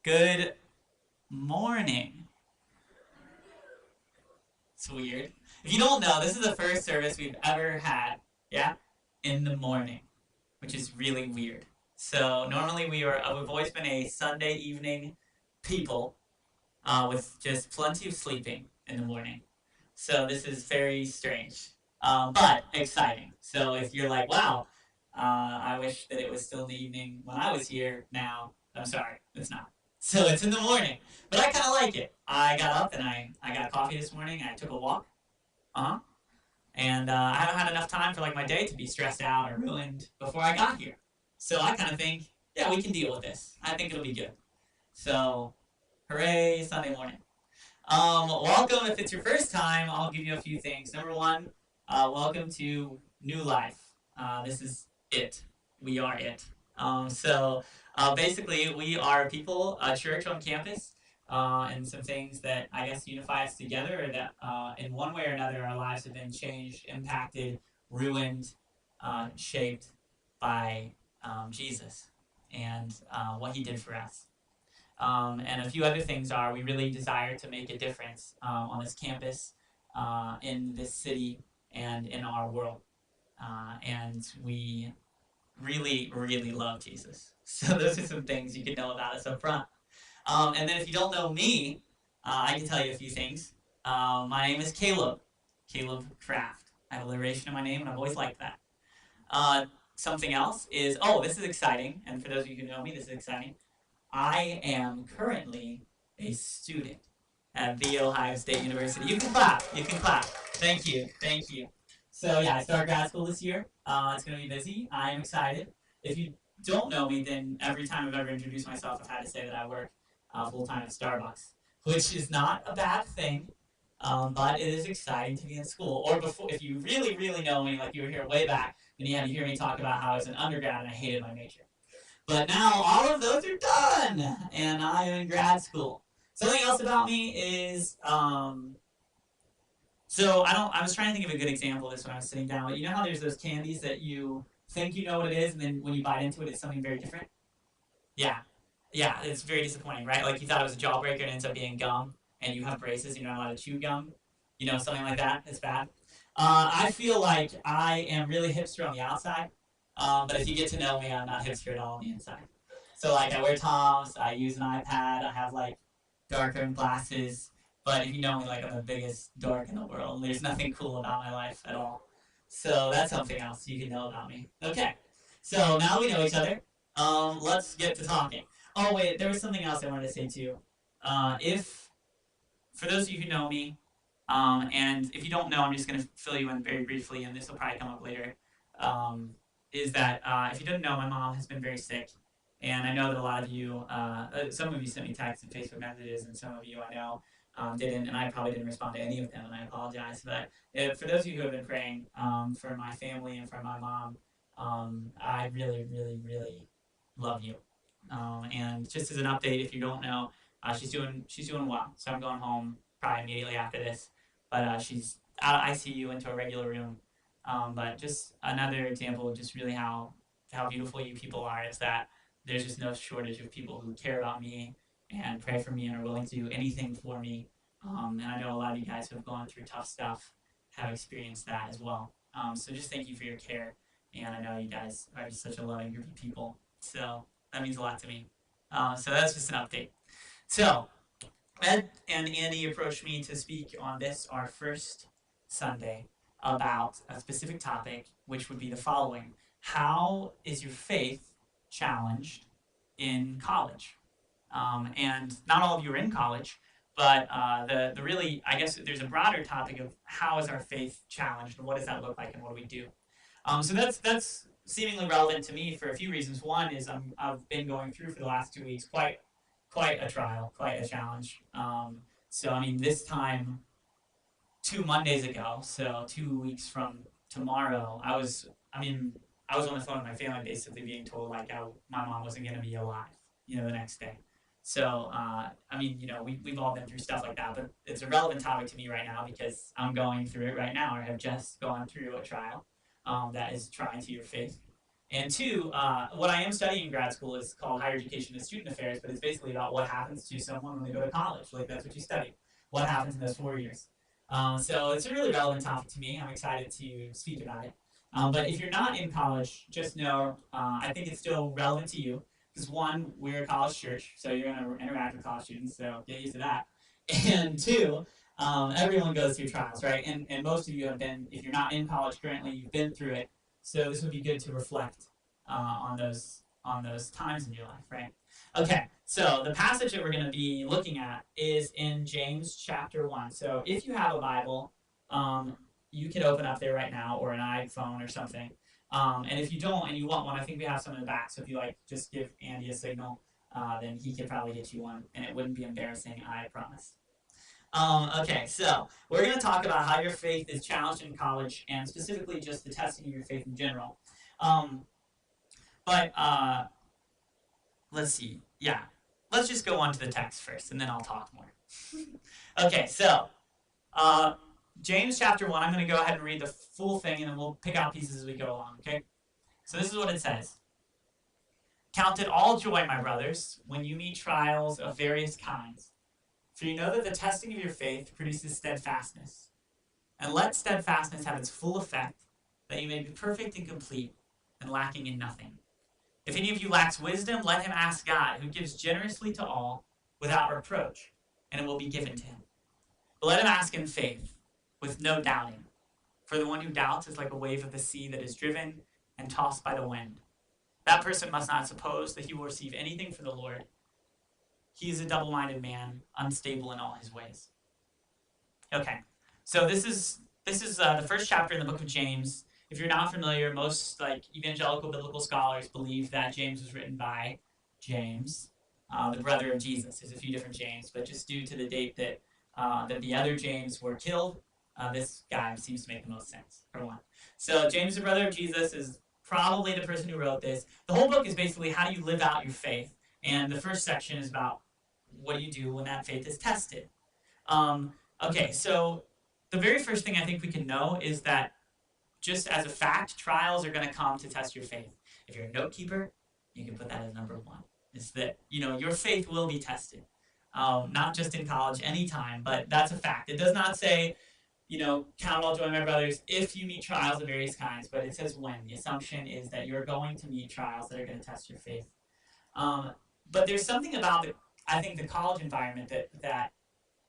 Good morning. It's weird. If you don't know, this is the first service we've ever had, yeah, in the morning, which is really weird. So normally we've always been a Sunday evening people with just plenty of sleeping in the morning. So this is very strange, but exciting. So if you're like, wow, I wish that it was still in the evening when I was here now, I'm sorry, it's not. So it's in the morning, but I kind of like it. I got up and I got coffee this morning. I took a walk. Uh-huh. And I haven't had enough time for like my day to be stressed out or ruined before I got here. So I kind of think, yeah, we can deal with this. I think it'll be good. So, hooray, Sunday morning. Welcome. If it's your first time, I'll give you a few things. Number one, welcome to New Life. This is it. We are it. Basically, we are people, a church on campus, and some things that I guess unify us together, or that in one way or another, our lives have been changed, impacted, ruined, shaped by Jesus and what he did for us. And a few other things are we really desire to make a difference on this campus, in this city, and in our world. And we really, really love Jesus. So those are some things you can know about us up front. And then if you don't know me, I can tell you a few things. My name is Caleb, Caleb Kraft. I have alliteration in my name, and I've always liked that. Uh, Something else is, oh, this is exciting. And for those of you who know me, this is exciting. I am currently a student at The Ohio State University. You can clap. You can clap. Thank you. Thank you. So yeah, I start grad school this year. It's going to be busy. I am excited. If you don't know me, then every time I've ever introduced myself, I've had to say that I work full time at Starbucks, which is not a bad thing. But it is exciting to be in school. Or before, if you really, really know me, like you were here way back, then you had to hear me talk about how I was an undergrad and I hated my major. But now all of those are done, and I am in grad school. Something else about me is, so I don't. I was trying to think of a good example of this when I was sitting down. But you know how there's those candies that you think you know what it is, and then when you bite into it, it's something very different. Yeah, yeah, it's very disappointing, right? Like you thought it was a jawbreaker and it ends up being gum, and you have braces, and you're not allowed to chew gum. You know, something like that. It's bad. I feel like I am really hipster on the outside, but if you get to know me, I'm not hipster at all on the inside. So like I wear Toms, I use an iPad, I have like darker glasses. But if you know me, like I'm the biggest dork in the world. There's nothing cool about my life at all. So that's something else you can know about me. Okay. So now we know each other. Let's get to talking. Oh wait, there was something else I wanted to say too. If For those of you who know me, and if you don't know, I'm just going to fill you in very briefly, and this will probably come up later. Um, is that if you didn't know, my mom has been very sick, and I know that a lot of you, some of you sent me texts and Facebook messages, and some of you I know didn't, and I probably didn't respond to any of them, and I apologize. But for those of you who have been praying for my family and for my mom, I really, really, really love you. And just as an update, if you don't know, she's doing well. So I'm going home probably immediately after this, but she's out of ICU into a regular room. But just another example of just really how beautiful you people are is that there's just no shortage of people who care about me and pray for me and are willing to do anything for me. And I know a lot of you guys who have gone through tough stuff have experienced that as well. So just thank you for your care. And I know you guys are just such a loving group of people. So that means a lot to me. So that's just an update. So Ed and Andy approached me to speak on this, our first Sunday, about a specific topic, which would be the following: how is your faith challenged in college? And not all of you are in college, but the really, I guess there's a broader topic of how is our faith challenged and what does that look like and what do we do? So that's seemingly relevant to me for a few reasons. One is I've been going through for the last 2 weeks quite a trial, quite a challenge. So I mean, this time 2 Mondays ago, so 2 weeks from tomorrow, I was on the phone with my family, basically being told like my mom wasn't gonna be alive, the next day. So we've all been through stuff like that, but it's a relevant topic to me right now because I'm going through it right now, or have just gone through a trial that is trying to your faith. And two, what I am studying in grad school is called higher education and student affairs, but it's basically about what happens to someone when they go to college. Like that's what you study. What happens in those 4 years? So it's a really relevant topic to me. I'm excited to speak about it. But if you're not in college, just know I think it's still relevant to you because one, we're a college church, so you're going to interact with college students, so get used to that. And two, everyone goes through trials, right? And most of you have been, if you're not in college currently, you've been through it. So this would be good to reflect on those times in your life, right? Okay, so the passage that we're going to be looking at is in James chapter 1. So if you have a Bible, you can open up there right now, or an iPhone or something. And if you don't and you want one, I think we have some in the back. So if you like, just give Andy a signal, then he can probably get you one, and it wouldn't be embarrassing, I promise. Okay, so we're going to talk about how your faith is challenged in college, and specifically just the testing of your faith in general. But let's see. Yeah, let's just go on to the text first, and then I'll talk more. Okay, so James chapter 1, I'm going to go ahead and read the full thing, and then we'll pick out pieces as we go along, okay? So this is what it says. Count it all joy, my brothers, when you meet trials of various kinds. For you know that the testing of your faith produces steadfastness. And let steadfastness have its full effect, that you may be perfect and complete, and lacking in nothing. If any of you lacks wisdom, let him ask God, who gives generously to all, without reproach, and it will be given to him. But let him ask in faith, with no doubting. For the one who doubts is like a wave of the sea that is driven and tossed by the wind. That person must not suppose that he will receive anything from the Lord. He is a double-minded man, unstable in all his ways. Okay, so this is the first chapter in the book of James. If you're not familiar, most evangelical biblical scholars believe that James was written by James, the brother of Jesus. There's a few different James, but just due to the date that the other James were killed, this guy seems to make the most sense, for one. So James, the brother of Jesus, is probably the person who wrote this. The whole book is basically how do you live out your faith, and the first section is about what do you do when that faith is tested. Okay, so the very first thing I think we can know is that just as a fact, trials are going to come to test your faith. If you're a note keeper, you can put that as number one. Is that, your faith will be tested. Not just in college, anytime, but that's a fact. It does not say, count all joy, my brothers, if you meet trials of various kinds, but it says when. The assumption is that you're going to meet trials that are going to test your faith. But there's something about I think the college environment that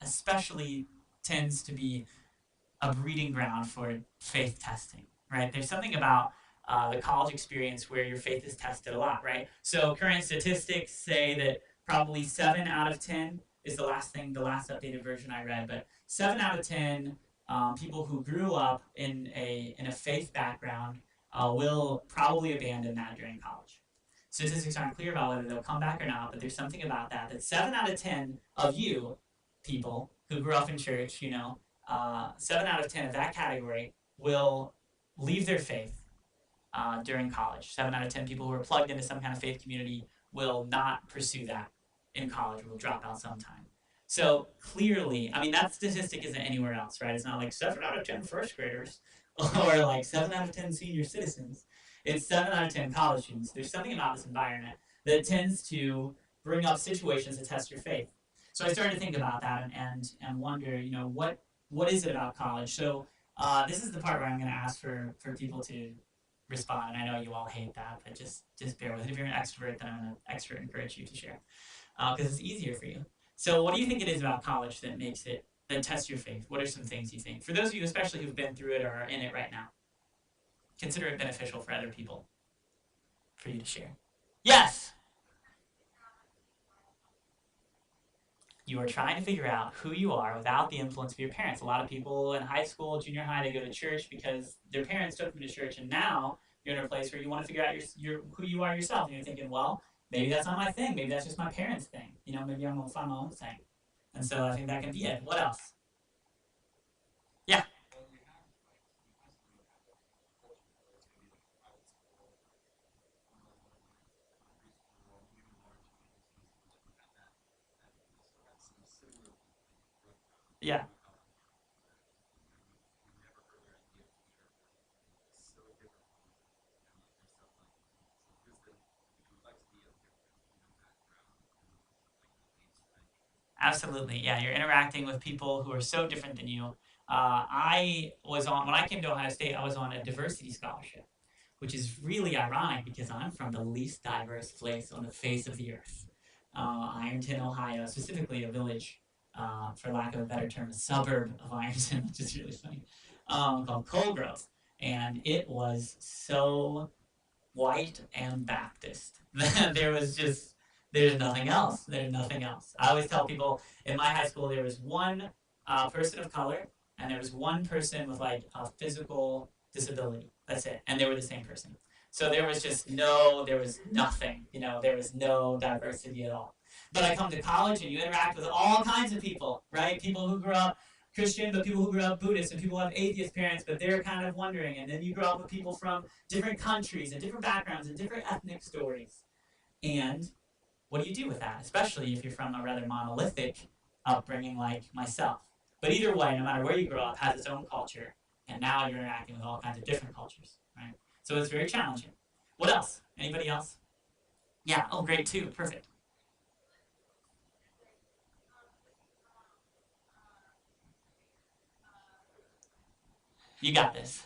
especially tends to be a breeding ground for faith testing, right? There's something about the college experience where your faith is tested a lot, right? So current statistics say that probably 7 out of 10 is the last updated version I read, but 7 out of 10 people who grew up in a faith background will probably abandon that during college. Statistics aren't clear about whether they'll come back or not, but there's something about that 7 out of 10 of you people who grew up in church, 7 out of 10 of that category will leave their faith during college. 7 out of 10 people who are plugged into some kind of faith community will not pursue that in college, will drop out sometime. So clearly, that statistic isn't anywhere else, right? It's not like 7 out of 10 first graders or like 7 out of 10 senior citizens. It's 7 out of 10 college students. There's something about this environment that tends to bring up situations that test your faith. So I started to think about that and wonder, what is it about college? So this is the part where I'm going to ask for people to respond. And I know you all hate that, but just bear with it. If you're an extrovert, then I'm going to extra encourage you to share because it's easier for you. So what do you think it is about college that tests your faith? What are some things you think? For those of you especially who've been through it or are in it right now, consider it beneficial for other people for you to share. Yes! You are trying to figure out who you are without the influence of your parents. A lot of people in high school, junior high, they go to church because their parents took them to church, and now you're in a place where you want to figure out who you are yourself. And you're thinking, well, maybe that's not my thing. Maybe that's just my parents' thing. Maybe I'm going to find my own thing. And so I think that can be it. What else? Yeah. Yeah. Absolutely. Yeah, you're interacting with people who are so different than you. When I came to Ohio State, I was on a diversity scholarship, which is really ironic because I'm from the least diverse place on the face of the earth. Ironton, Ohio, specifically a village, for lack of a better term, a suburb of Ironton, which is really funny, called Colgrove. And it was so white and Baptist. there was just there's nothing else. There's nothing else. I always tell people in my high school there was one person of color and there was one person with like a physical disability. That's it, and they were the same person. So there was nothing. There was no diversity at all. But I come to college and you interact with all kinds of people, right? People who grew up Christian, but people who grew up Buddhist, and people who have atheist parents, but they're kind of wondering. And then you grow up with people from different countries and different backgrounds and different ethnic stories. And what do you do with that, especially if you're from a rather monolithic upbringing like myself? But either way, no matter where you grow up, has its own culture, and now you're interacting with all kinds of different cultures, right? So it's very challenging. What else? Anybody else? Yeah. Oh, great too. Perfect. You got this.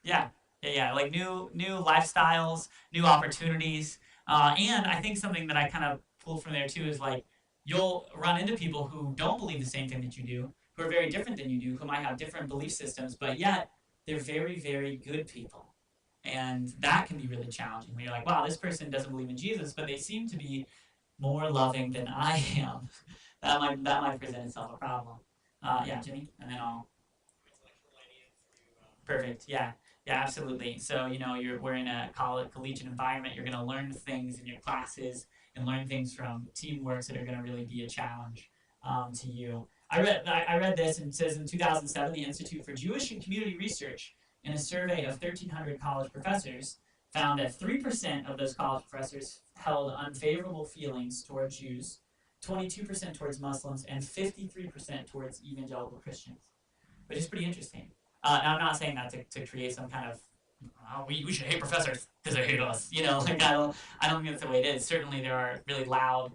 Yeah, yeah. Like new lifestyles, new opportunities, and I think something that I kind of pulled from there too is like you'll run into people who don't believe the same thing that you do, who are very different than you do, who might have different belief systems, but yet they're very, very good people, and that can be really challenging. When you're like, wow, this person doesn't believe in Jesus, but they seem to be more loving than I am. That might present itself a problem. Yeah, Jimmy, and then I'll Perfect. Yeah. Yeah, absolutely. So, we're in a college collegiate environment. You're going to learn things in your classes and learn things from teamwork that are going to really be a challenge to you. I read this and it says in 2007, the Institute for Jewish and Community Research, in a survey of 1,300 college professors, found that 3% of those college professors held unfavorable feelings towards Jews, 22% towards Muslims, and 53% towards evangelical Christians, which is pretty interesting. And I'm not saying that to create some kind of we should hate professors because they hate us. Like I don't think that's the way it is. Certainly there are really loud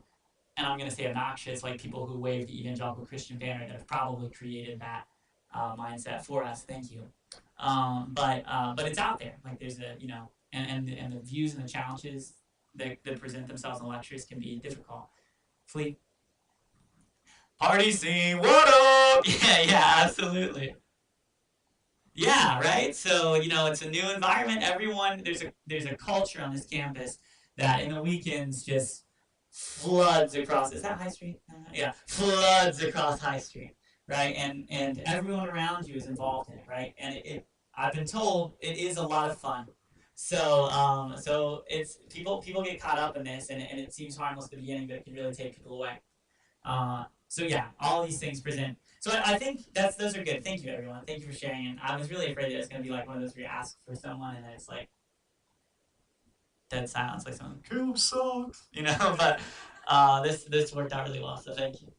and I'm going to say obnoxious like people who wave the evangelical Christian banner that have probably created that mindset for us. Thank you. But it's out there. Like there's and the views and the challenges that present themselves in lectures can be difficult. Fleet. Party scene, what up? Yeah, absolutely. Yeah, right. So it's a new environment. Everyone, there's a culture on this campus that in the weekends just floods across. Is that High Street? Yeah, floods across High Street, right? And everyone around you is involved in it, right? And I've been told it is a lot of fun. So it's people get caught up in this, and it seems harmless at the beginning, but it can really take people away. So yeah, all these things present. So I think those are good. Thank you, everyone. Thank you for sharing. And I was really afraid that it's going to be like one of those where you ask for someone and then it's like dead silence, like someone Caleb sucks, But this worked out really well. So thank you.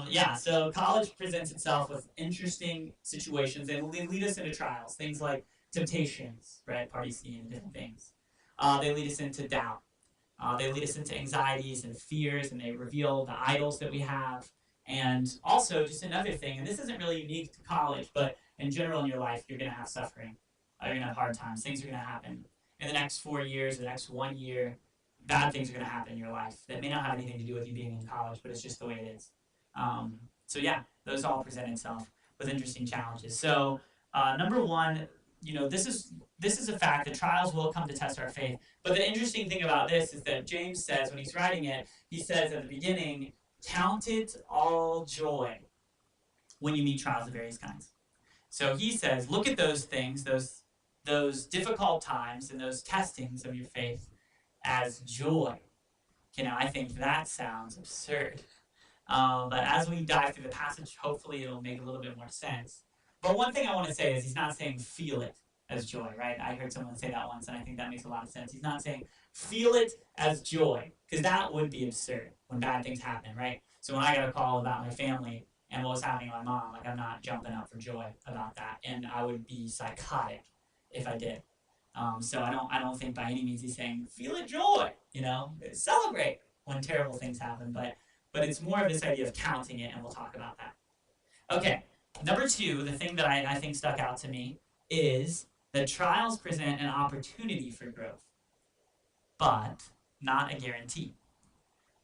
Yeah. So college presents itself with interesting situations and they lead us into trials. Things like temptations, right? Party scene, different things. They lead us into doubt. They lead us into anxieties and fears, and they reveal the idols that we have. And also, just another thing, and this isn't really unique to college, but in general in your life, you're going to have suffering. You're going to have hard times. Things are going to happen. In the next 4 years, the next 1 year, bad things are going to happen in your life that may not have anything to do with you being in college, but it's just the way it is. So, yeah, those all present itself with interesting challenges. So, number one, this is a fact that trials will come to test our faith. But the interesting thing about this is that James says when he's writing it, he says at the beginning, "Count it all joy." when you meet trials of various kinds. So he says, look at those things, those difficult times and those testings of your faith as joy. You know, I think that sounds absurd. But as we dive through the passage, hopefully it'll make a little bit more sense. But one thing I want to say is he's not saying feel it as joy, right? I heard someone say that once, and I think that makes a lot of sense. He's not saying feel it as joy, because that would be absurd when bad things happen, right? So when I got a call about my family and what was happening to my mom, like I'm not jumping up for joy about that, and I would be psychotic if I did. So I don't think by any means he's saying feel it joy, you know, celebrate when terrible things happen, but it's more of this idea of counting it, and we'll talk about that. Okay, number two, the thing that I think stuck out to me is that trials present an opportunity for growth, but not a guarantee.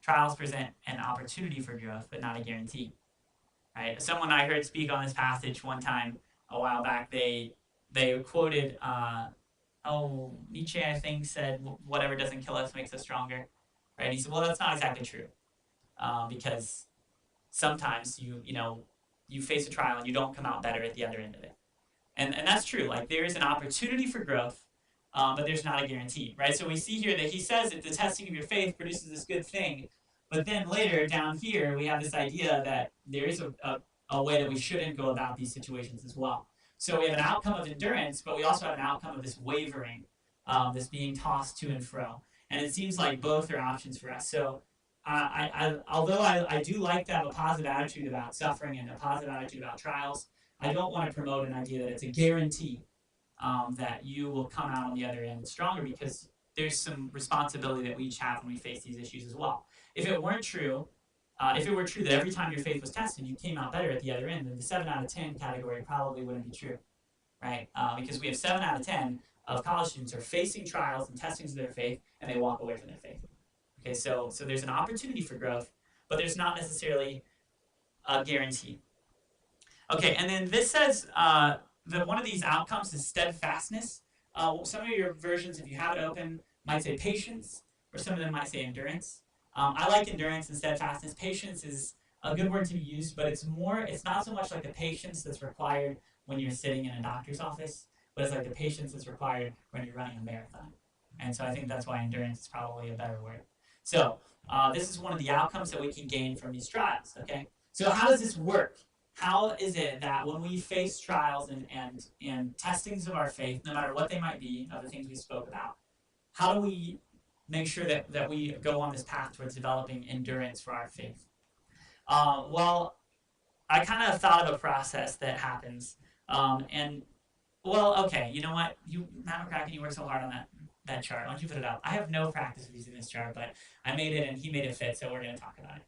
Trials present an opportunity for growth, but not a guarantee. Right? Someone I heard speak on this passage one time a while back, they quoted, Nietzsche, I think, said, whatever doesn't kill us makes us stronger. Right? And he said, well, that's not exactly true. Because sometimes you face a trial and you don't come out better at the other end of it. And that's true. Like, there is an opportunity for growth, but there's not a guarantee, right? So we see here that he says that the testing of your faith produces this good thing, but then later down here we have this idea that there is a way that we shouldn't go about these situations as well. So we have an outcome of endurance, but we also have an outcome of this wavering, this being tossed to and fro. And it seems like both are options for us. So although I do like to have a positive attitude about suffering and a positive attitude about trials, I don't want to promote an idea that it's a guarantee that you will come out on the other end stronger, because there's some responsibility that we each have when we face these issues as well. If it were true that every time your faith was tested, you came out better at the other end, then the 7 out of 10 category probably wouldn't be true, right? Because we have 7 out of 10 of college students are facing trials and testings of their faith, and they walk away from their faith. Okay, so there's an opportunity for growth, but there's not necessarily a guarantee. Okay, and then this says that one of these outcomes is steadfastness. Some of your versions, if you have it open, might say patience, or some of them might say endurance. I like endurance and steadfastness. Patience is a good word to be used, but it's not so much like the patience that's required when you're sitting in a doctor's office, but it's like the patience that's required when you're running a marathon. And so I think that's why endurance is probably a better word. So this is one of the outcomes that we can gain from these trials, okay? So how does this work? How is it that when we face trials and testings of our faith, no matter what they might be, of the things we spoke about, how do we make sure that we go on this path towards developing endurance for our faith? Well, I kind of thought of a process that happens. Okay, you know what? Matt McCracken, you worked so hard on that chart. Why don't you put it up? I have no practice of using this chart, but I made it and he made it fit, so we're going to talk about it.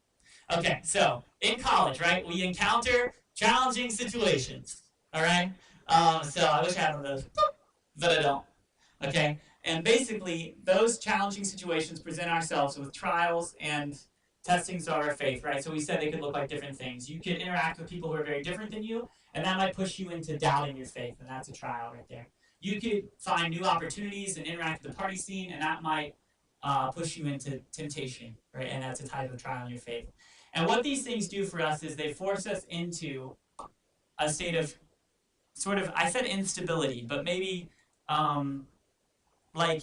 Okay, so in college, right, we encounter challenging situations, all right? So I wish I had one of those, but I don't, okay? And basically, those challenging situations present ourselves with trials and testings of our faith, right? So we said they could look like different things. You could interact with people who are very different than you, and that might push you into doubting your faith, and that's a trial right there. You could find new opportunities and interact with the party scene, and that might push you into temptation, right? And that's a type of trial in your faith. And what these things do for us is they force us into a state of sort of, I said instability, but maybe like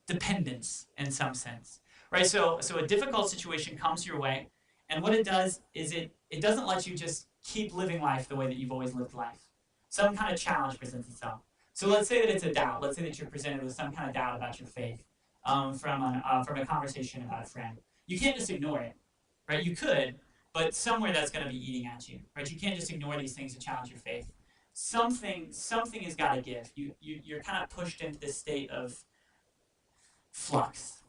dependence in some sense, right? So a difficult situation comes your way, and what it does is it doesn't let you just keep living life the way that you've always lived life. Some kind of challenge presents itself. So let's say that it's a doubt. Let's say that you're presented with some kind of doubt about your faith from a conversation about a friend. You can't just ignore it. Right? You could, but somewhere that's going to be eating at you. Right? You can't just ignore these things to challenge your faith. Something has got to give. You're kind of pushed into this state of flux,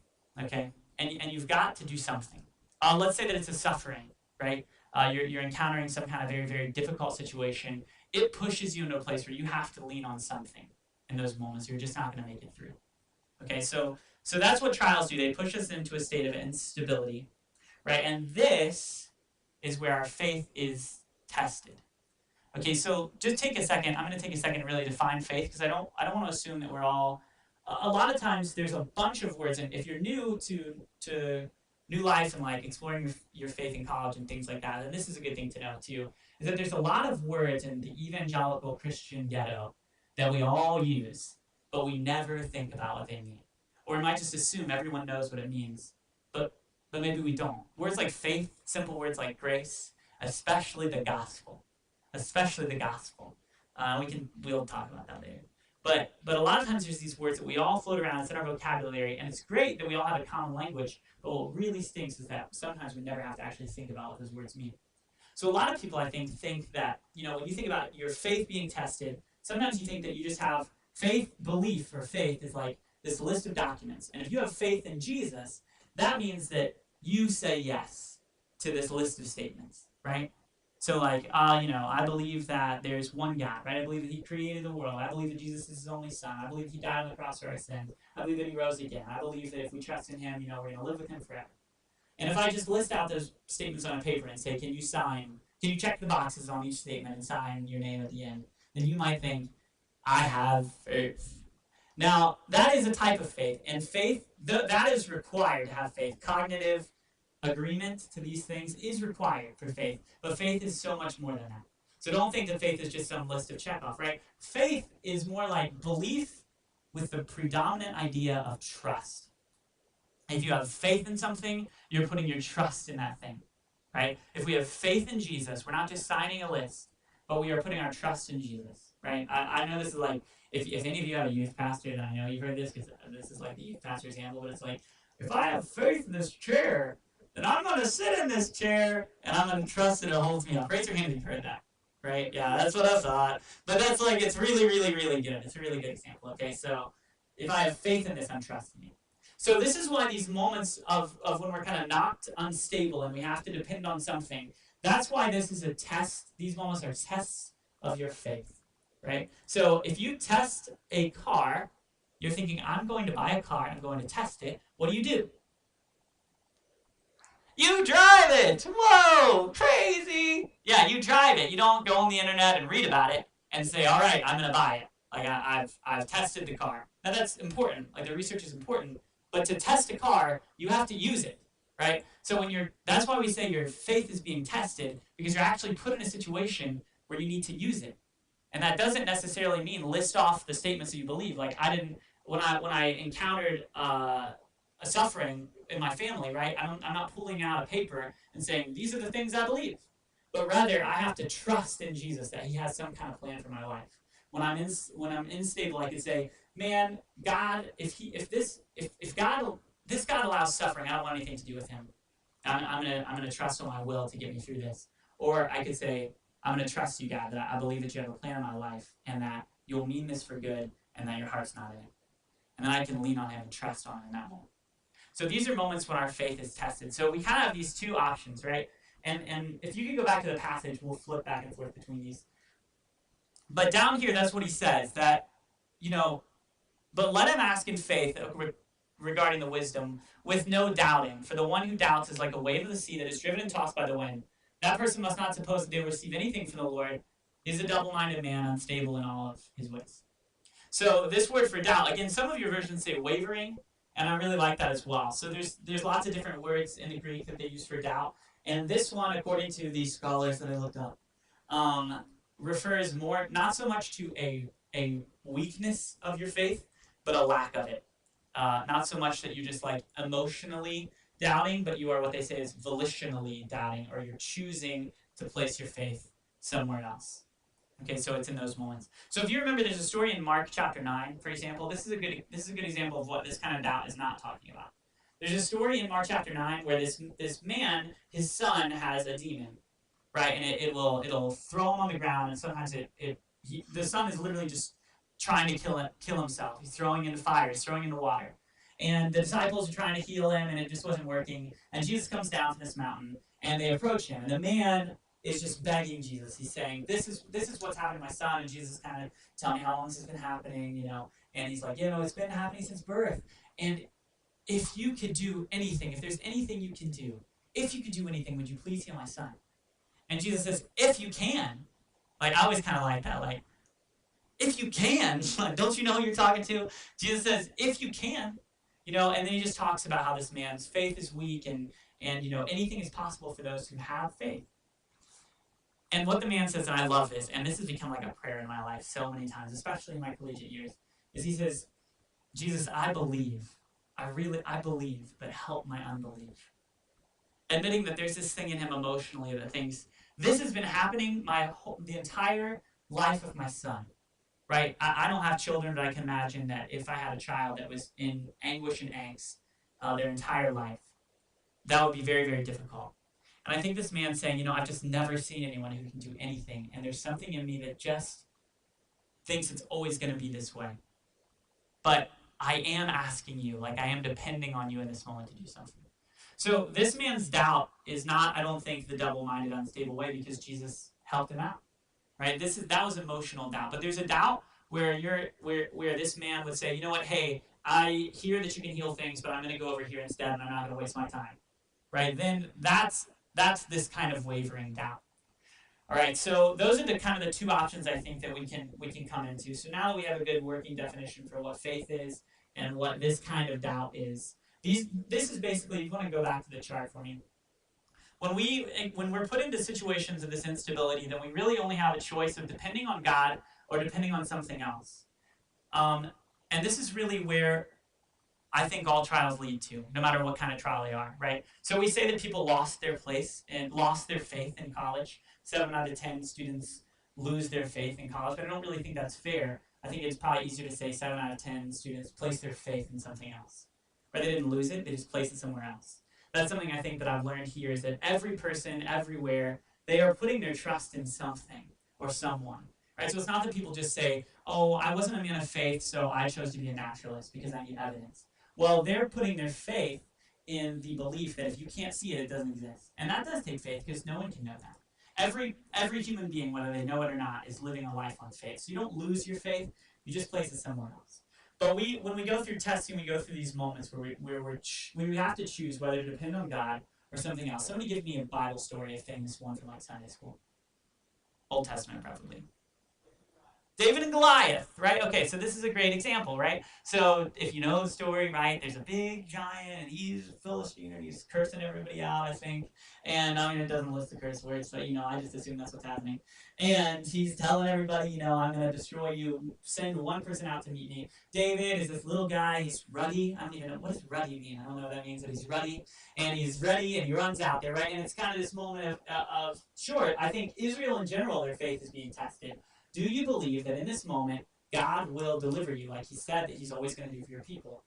okay? And you've got to do something. Let's say that it's a suffering, right? You're encountering some kind of very, very difficult situation. It pushes you into a place where you have to lean on something in those moments. You're just not going to make it through. Okay, so that's what trials do. They push us into a state of instability. Right, and this is where our faith is tested. Okay, so just take a second. I'm going to take a second to really define faith, because I don't want to assume that we're all. A lot of times there's a bunch of words, and if you're new to New Life and like exploring your faith in college and things like that, and this is a good thing to know too, is that there's a lot of words in the evangelical Christian ghetto that we all use, but we never think about what they mean. Or we might just assume everyone knows what it means, but maybe we don't. Words like faith, simple words like grace, especially the gospel. Especially the gospel. We'll talk about that later. But a lot of times there's these words that we all float around, it's in our vocabulary, and it's great that we all have a common language, but what really stinks is that sometimes we never have to actually think about what those words mean. So a lot of people, I think that, when you think about your faith being tested, sometimes you think that you just have faith, belief, or faith is like this list of documents. And if you have faith in Jesus, that means that you say yes to this list of statements, right? So like, I believe that there's one God, right? I believe that he created the world. I believe that Jesus is his only son. I believe he died on the cross for our sins. I believe that he rose again. I believe that if we trust in him, we're going to live with him forever. And if I just list out those statements on a paper and say, can you check the boxes on each statement and sign your name at the end, then you might think, I have faith. Now, that is a type of faith, and faith, that is required to have faith. Cognitive agreement to these things is required for faith, but faith is so much more than that. So don't think that faith is just some list of checkoff, right? Faith is more like belief with the predominant idea of trust. If you have faith in something, you're putting your trust in that thing, right? If we have faith in Jesus, we're not just signing a list, but we are putting our trust in Jesus, right? I know this is like, if any of you have a youth pastor, and I know you've heard this because this is like the youth pastor's handle, but it's like, if I have faith in this chair, then I'm going to sit in this chair, and I'm going to trust that it holds me up. Raise your hand if you've heard that, right? Yeah, that's what I thought. But that's like, it's really, really, really good. It's a really good example, okay? So if I have faith in this, I'm trusting it. So this is why these moments of when we're kind of knocked unstable and we have to depend on something, that's why this is a test. These moments are tests of your faith, right? So if you test a car, you're thinking, I'm going to buy a car, I'm going to test it. What do? You drive it! Whoa! Crazy! Yeah, you drive it. You don't go on the internet and read about it and say, all right, I'm going to buy it. Like, I've tested the car. Now, that's important. Like, the research is important. But to test a car, you have to use it, right? So that's why we say your faith is being tested, because you're actually put in a situation where you need to use it. And that doesn't necessarily mean list off the statements that you believe. Like, when I encountered a suffering in my family, right? I'm not pulling out a paper and saying, these are the things I believe. But rather, I have to trust in Jesus that he has some kind of plan for my life. When I'm unstable, I can say, man, God, if this God allows suffering, I don't want anything to do with him. I'm gonna trust on my will to get me through this. Or I could say, I'm gonna trust you, God, that I believe that you have a plan in my life and that you'll mean this for good and that your heart's not in it. And then I can lean on him and trust on him in that moment. So these are moments when our faith is tested. So we kind of have these two options, right? And if you could go back to the passage, we'll flip back and forth between these. But down here, that's what he says, that, but let him ask in faith regarding the wisdom with no doubting. For the one who doubts is like a wave of the sea that is driven and tossed by the wind. That person must not suppose that they will receive anything from the Lord. He is a double-minded man, unstable in all of his ways. So this word for doubt, again, some of your versions say wavering, and I really like that as well. So there's lots of different words in the Greek that they use for doubt. And this one, according to these scholars that I looked up, refers more, not so much to a weakness of your faith, but a lack of it. Not so much that you're just like emotionally doubting, but you are what they say is volitionally doubting, or you're choosing to place your faith somewhere else. Okay, so it's in those moments. So if you remember, there's a story in Mark chapter 9, for example. This is a good example of what this kind of doubt is not talking about. There's a story in Mark chapter 9 where this man, his son, has a demon, right? And it'll throw him on the ground, and sometimes the son is literally just trying to kill himself. He's throwing into fire, he's throwing into water. And the disciples are trying to heal him, and it just wasn't working. And Jesus comes down from this mountain, and they approach him. And the man is just begging Jesus. He's saying, this is what's happening to my son. And Jesus is kind of telling me how long this has been happening, And he's like, it's been happening since birth. And if you could do anything, if there's anything you can do, if you could do anything, would you please heal my son? And Jesus says, if you can. Like, I always kind of like that. Like, if you can, don't you know who you're talking to? Jesus says, if you can. And then he just talks about how this man's faith is weak, and anything is possible for those who have faith. And what the man says, and I love this, and this has become like a prayer in my life so many times, especially in my collegiate years, is he says, Jesus, I believe. I believe, but help my unbelief. Admitting that there's this thing in him emotionally that thinks, this has been happening the entire life of my son, right? I don't have children, but I can imagine that if I had a child that was in anguish and angst their entire life, that would be very, very difficult. And I think this man's saying, I've just never seen anyone who can do anything, and there's something in me that just thinks it's always going to be this way. But I am asking you, like I am depending on you in this moment to do something. So this man's doubt is not, I don't think, the double-minded, unstable way, because Jesus helped him out, right? That was emotional doubt. But there's a doubt where this man would say, you know what, hey, I hear that you can heal things, but I'm going to go over here instead, and I'm not going to waste my time, right? Then that's this kind of wavering doubt. All right, so those are the kind of the two options I think that we can come into. So now that we have a good working definition for what faith is and what this kind of doubt is, this is basically, you want to go back to the chart for me. When we're put into situations of this instability, then we really only have a choice of depending on God or depending on something else. And this is really where I think all trials lead to, no matter what kind of trial they are, right? So we say that people lost their place and lost their faith in college. 7 out of 10 students lose their faith in college, but I don't really think that's fair. I think it's probably easier to say 7 out of 10 students place their faith in something else. Right? They didn't lose it, they just placed it somewhere else. That's something I think that I've learned here is that every person, everywhere, they are putting their trust in something or someone. Right? So it's not that people just say, oh, I wasn't a man of faith, so I chose to be a naturalist because I need evidence. Well, they're putting their faith in the belief that if you can't see it, it doesn't exist. And that does take faith because no one can know that. Every human being, whether they know it or not, is living a life on faith. So you don't lose your faith, you just place it somewhere else. But when we go through testing, we go through these moments where we have to choose whether to depend on God or something else. Somebody give me a Bible story, a famous one from like Sunday school. Old Testament, preferably. David and Goliath, right? Okay, so this is a great example, right? So if you know the story, right, there's a big giant, and he's a Philistine, and he's cursing everybody out, I think. And I mean, it doesn't list the curse words, but I just assume that's what's happening. And he's telling everybody, I'm going to destroy you. Send one person out to meet me. David is this little guy. He's ruddy. I don't even know what does ruddy mean. I don't know what that means, but he's ruddy, and he runs out there, right? And it's kind of this moment of sure. I think Israel in general, their faith is being tested. Do you believe that in this moment, God will deliver you like he said that he's always going to do for your people?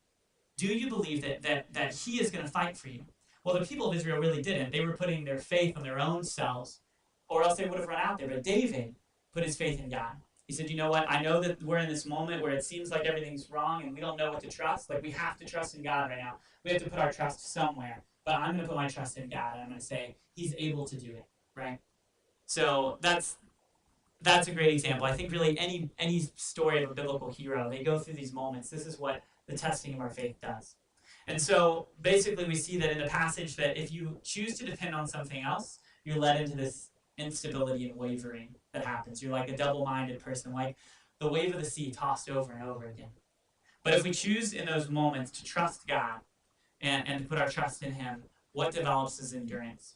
Do you believe that he is going to fight for you? Well, the people of Israel really didn't. They were putting their faith on their own selves, or else they would have run out there. But David put his faith in God. He said, you know what? I know that we're in this moment where it seems like everything's wrong and we don't know what to trust. Like, we have to trust in God right now. We have to put our trust somewhere. But I'm going to put my trust in God, and I'm going to say he's able to do it, right? So that's a great example. I think really any story of a biblical hero, they go through these moments. This is what the testing of our faith does. And so basically we see that in the passage that if you choose to depend on something else, you're led into this instability and wavering that happens. You're like a double-minded person, like the wave of the sea tossed over and over again. But if we choose in those moments to trust God and to put our trust in him, what develops is endurance.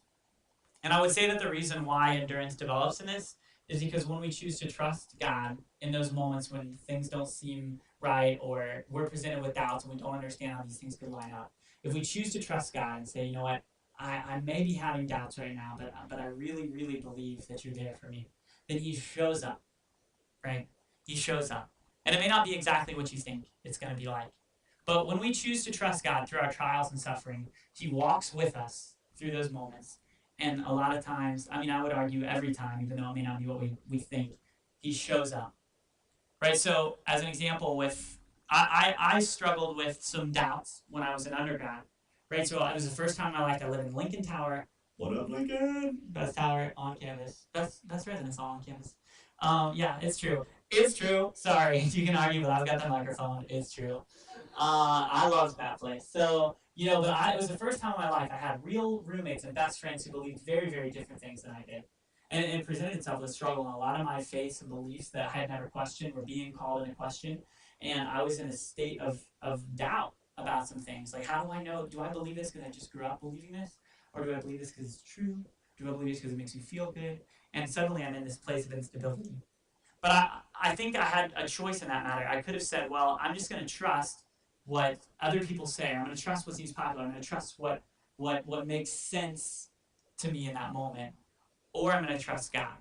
And I would say that the reason why endurance develops in this is because when we choose to trust God in those moments when things don't seem right or we're presented with doubts and we don't understand how these things could line up, if we choose to trust God and say, you know what, I may be having doubts right now, but I really, really believe that you're there for me, then he shows up, right? He shows up. And it may not be exactly what you think it's going to be like. But when we choose to trust God through our trials and suffering, he walks with us through those moments. And a lot of times, I mean, I would argue every time, even though it may not be what we think, he shows up. Right? So, as an example, I struggled with some doubts when I was an undergrad. Right? So, it was the first time in my life I lived in Lincoln Tower. What up, Lincoln? Best tower on campus. Best residence on campus. Yeah, it's true. It's true. Sorry, you can argue, but I've got the microphone. It's true. I loved that place. So, but it was the first time in my life I had real roommates and best friends who believed very, very different things than I did. And it presented itself as a struggle, and a lot of my faiths and beliefs that I had never questioned were being called into question. And I was in a state of doubt about some things. Like, how do I know? Do I believe this because I just grew up believing this? Or do I believe this because it's true? Do I believe this because it makes me feel good? And suddenly I'm in this place of instability. But I think I had a choice in that matter. I could have said, well, I'm just going to trust what other people say. I'm going to trust what seems popular. I'm going to trust what makes sense to me in that moment. Or I'm going to trust God.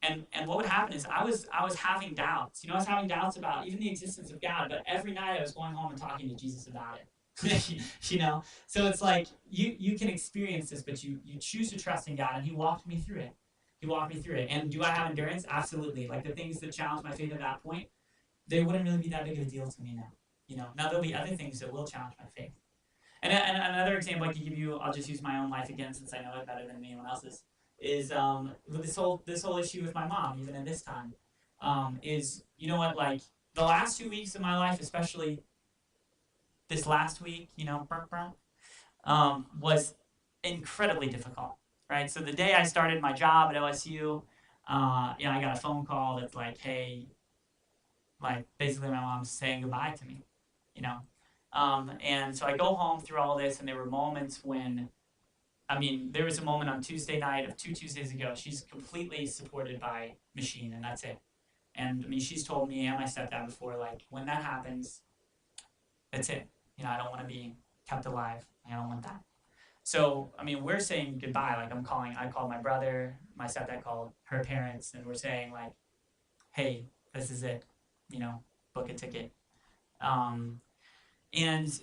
And what would happen is I was having doubts. I was having doubts about even the existence of God, but every night I was going home and talking to Jesus about it. So it's like you can experience this, but you choose to trust in God, and He walked me through it. He walked me through it. And do I have endurance? Absolutely. Like the things that challenge my faith at that point, they wouldn't really be that big of a deal to me now. Now there'll be other things that will challenge my faith. And another example I can give you, I'll just use my own life again since I know it better than anyone else's, is with this whole issue with my mom, even in this time, is what, like the last 2 weeks of my life, especially this last week, was incredibly difficult, right? So the day I started my job at OSU, I got a phone call that's like, hey, like basically my mom's saying goodbye to me, and so I go home through all this, and there were moments when, there was a moment on Tuesday night of 2 Tuesdays ago. She's completely supported by machine, and that's it. And she's told me and my stepdad before, like, when that happens, that's it. I don't want to be kept alive. I don't want that. So, we're saying goodbye. Like, I called my brother, my stepdad called her parents, and we're saying, like, hey, this is it. Book a ticket. And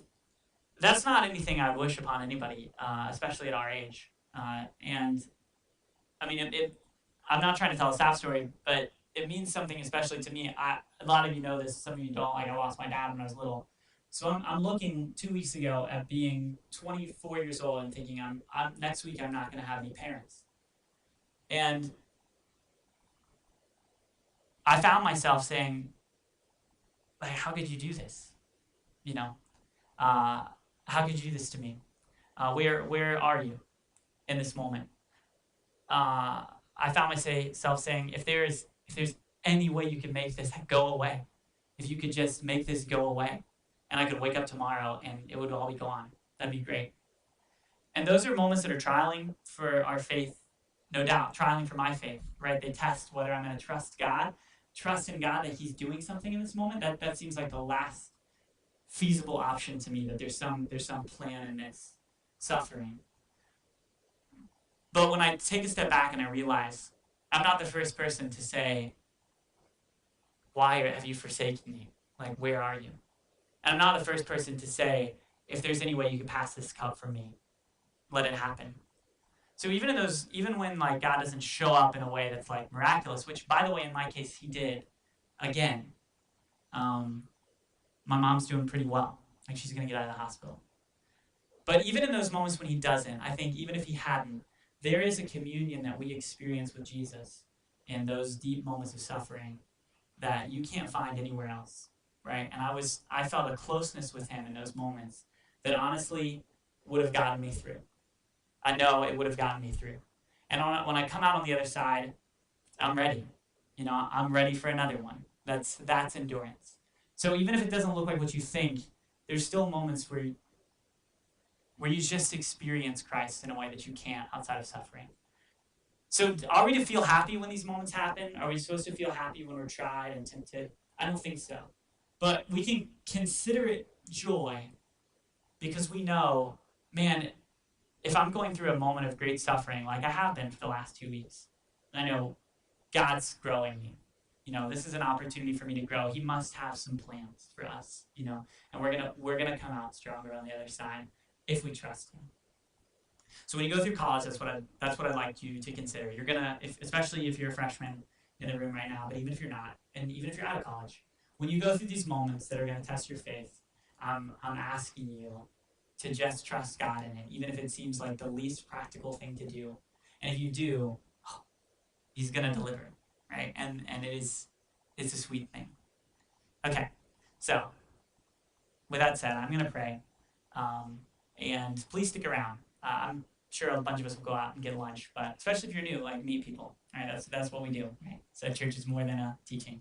that's not anything I wish upon anybody, especially at our age. And I'm not trying to tell a sad story, but it means something especially to me. A lot of you know this, some of you don't. Like, I lost my dad when I was little. So I'm looking 2 weeks ago at being 24 years old and thinking I'm next week I'm not going to have any parents. And I found myself saying, like, how could you do this? How could you do this to me? Where are you in this moment? I found myself saying, if there's any way you can make this go away, if you could just make this go away, and I could wake up tomorrow and it would all be gone, that'd be great. And those are moments that are trialing for our faith, no doubt, trialing for my faith, right? They test whether I'm going to trust in God that He's doing something in this moment. That seems like the last feasible option to me, that there's some plan in this suffering. But when I take a step back and I realize I'm not the first person to say, why have you forsaken me? Like, where are you? And I'm not the first person to say, if there's any way you could pass this cup from me, let it happen. So even when like God doesn't show up in a way that's like miraculous, which by the way, in my case, He did again. My mom's doing pretty well. Like, she's going to get out of the hospital. But even in those moments when He doesn't, I think even if He hadn't, there is a communion that we experience with Jesus in those deep moments of suffering that you can't find anywhere else, right? And I felt a closeness with Him in those moments that honestly would have gotten me through. I know it would have gotten me through. And when I come out on the other side, I'm ready. I'm ready for another one. That's endurance. So even if it doesn't look like what you think, there's still moments where you just experience Christ in a way that you can't outside of suffering. So are we to feel happy when these moments happen? Are we supposed to feel happy when we're tried and tempted? I don't think so. But we can consider it joy because we know, man, if I'm going through a moment of great suffering, like I have been for the last 2 weeks, I know God's growing me. This is an opportunity for me to grow. He must have some plans for us, and we're gonna come out stronger on the other side if we trust Him. So when you go through college, that's what I'd like you to consider. You're gonna, especially if you're a freshman in the room right now, but even if you're not, and even if you're out of college, when you go through these moments that are gonna test your faith, I'm asking you to just trust God in it, even if it seems like the least practical thing to do. And if you do, He's gonna deliver, right? And it's a sweet thing. Okay, so with that said, I'm gonna pray, and please stick around. I'm sure a bunch of us will go out and get lunch, but especially if you're new, like meet people. All right, that's what we do. Right? So church is more than a teaching.